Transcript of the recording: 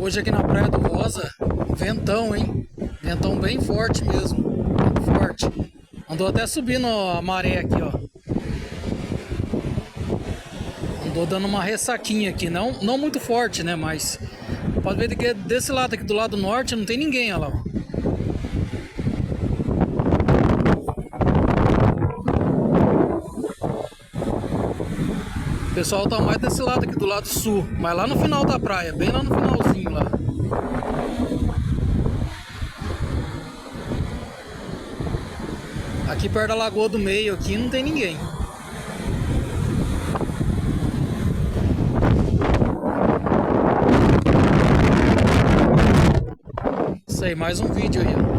Hoje aqui na Praia do Rosa, ventão, hein? Ventão bem forte mesmo, bem forte. Andou até subindo a maré aqui, ó. Andou dando uma ressaquinha aqui, não muito forte, né? Mas pode ver que desse lado aqui, do lado norte, não tem ninguém, olha lá, ó. O pessoal tá mais desse lado aqui, do lado sul, mas lá no final da praia, bem lá no finalzinho lá. Aqui perto da Lagoa do Meio, aqui não tem ninguém. Isso aí, mais um vídeo aí, ó.